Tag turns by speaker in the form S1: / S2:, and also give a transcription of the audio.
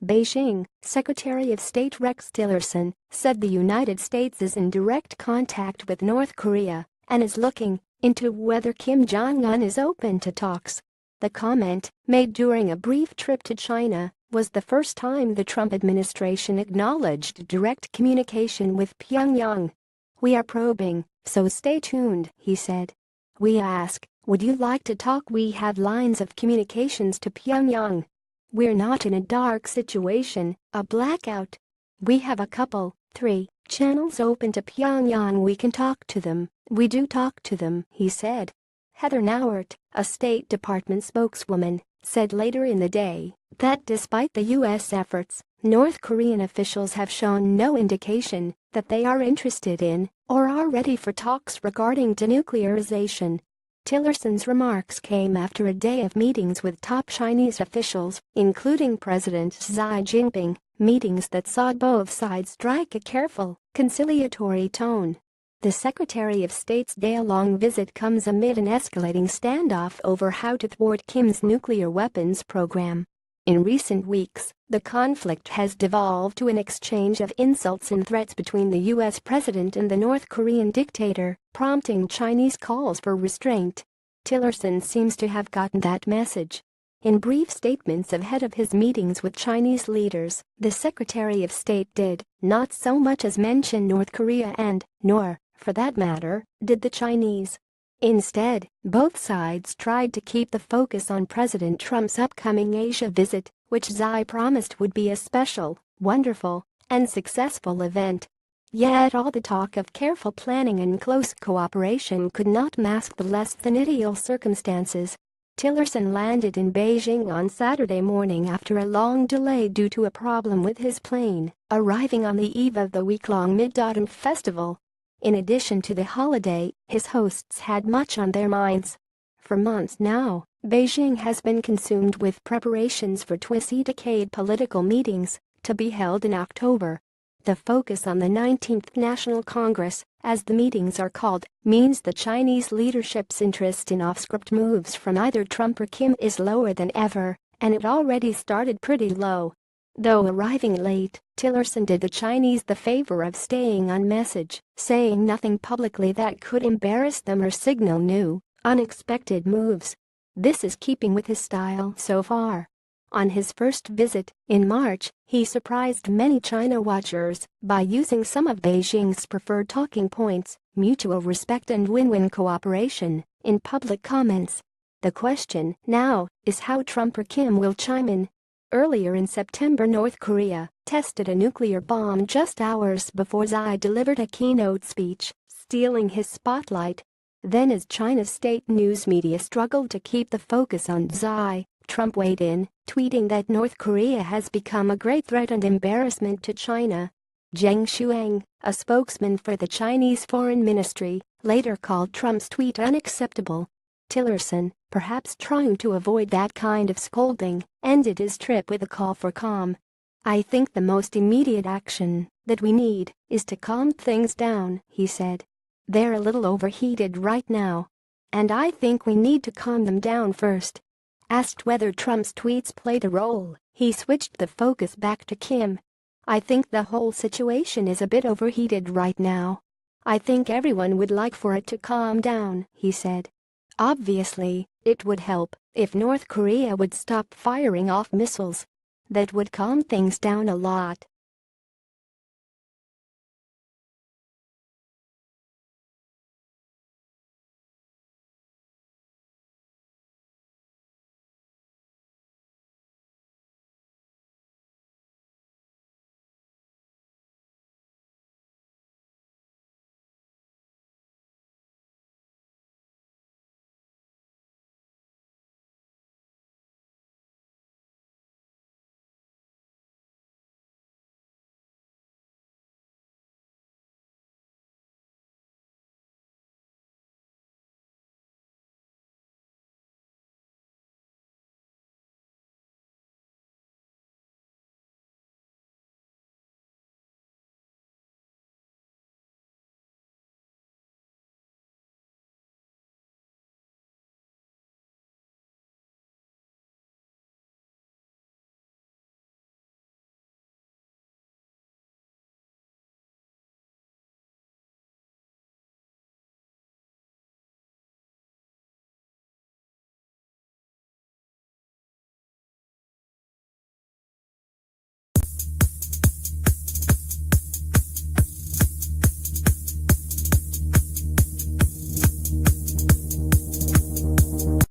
S1: Beijing, Secretary of State Rex Tillerson said the United States is in direct contact with North Korea and is looking into whether Kim Jong-un is open to talks. The comment, made during a brief trip to China, was the first time the Trump administration acknowledged direct communication with Pyongyang. "We are probing, so stay tuned," he said. "We ask, would you like to talk? We have lines of communications to Pyongyang. We're not in a dark situation, a blackout. We have a couple, 3, channels open to Pyongyang. We can talk to them. We do talk to them," he said. Heather Nauert, a State Department spokeswoman, said later in the day that despite the U.S. efforts, North Korean officials have shown no indication that they are interested in or are ready for talks regarding denuclearization. Tillerson's remarks came after a day of meetings with top Chinese officials, including President Xi Jinping, meetings that saw both sides strike a careful, conciliatory tone. The Secretary of State's day-long visit comes amid an escalating standoff over how to thwart Kim's nuclear weapons program. In recent weeks, the conflict has devolved to an exchange of insults and threats between the U.S. president and the North Korean dictator, prompting Chinese calls for restraint. Tillerson seems to have gotten that message. In brief statements ahead of his meetings with Chinese leaders, the Secretary of State did not so much as mention North Korea and, nor, for that matter, did the Chinese. Instead, both sides tried to keep the focus on President Trump's upcoming Asia visit, which Xi promised would be a special, wonderful, and successful event. Yet all the talk of careful planning and close cooperation could not mask the less than ideal circumstances. Tillerson landed in Beijing on Saturday morning after a long delay due to a problem with his plane, arriving on the eve of the week-long Mid-Autumn Festival. In addition to the holiday, his hosts had much on their minds. For months now, Beijing has been consumed with preparations for twice-a-decade political meetings to be held in October. The focus on the 19th National Congress, as the meetings are called, means the Chinese leadership's interest in off-script moves from either Trump or Kim is lower than ever, and it already started pretty low. Though arriving late, Tillerson did the Chinese the favor of staying on message, saying nothing publicly that could embarrass them or signal new, unexpected moves. This is keeping with his style so far. On his first visit, in March, he surprised many China watchers by using some of Beijing's preferred talking points, mutual respect and win-win cooperation, in public comments. The question now is how Trump or Kim will chime in. Earlier in September, North Korea tested a nuclear bomb just hours before Xi delivered a keynote speech, stealing his spotlight. Then, as China's state news media struggled to keep the focus on Xi, Trump weighed in, tweeting that North Korea has become a great threat and embarrassment to China. Zheng Shuang, a spokesman for the Chinese Foreign Ministry, later called Trump's tweet unacceptable. Tillerson, perhaps trying to avoid that kind of scolding, ended his trip with a call for calm. "I think the most immediate action that we need is to calm things down," he said. "They're a little overheated right now. And I think we need to calm them down first." Asked whether Trump's tweets played a role, he switched the focus back to Kim. "I think the whole situation is a bit overheated right now. I think everyone would like for it to calm down," he said. Obviously, it would help if North Korea would stop firing off missiles. That would calm things down a lot.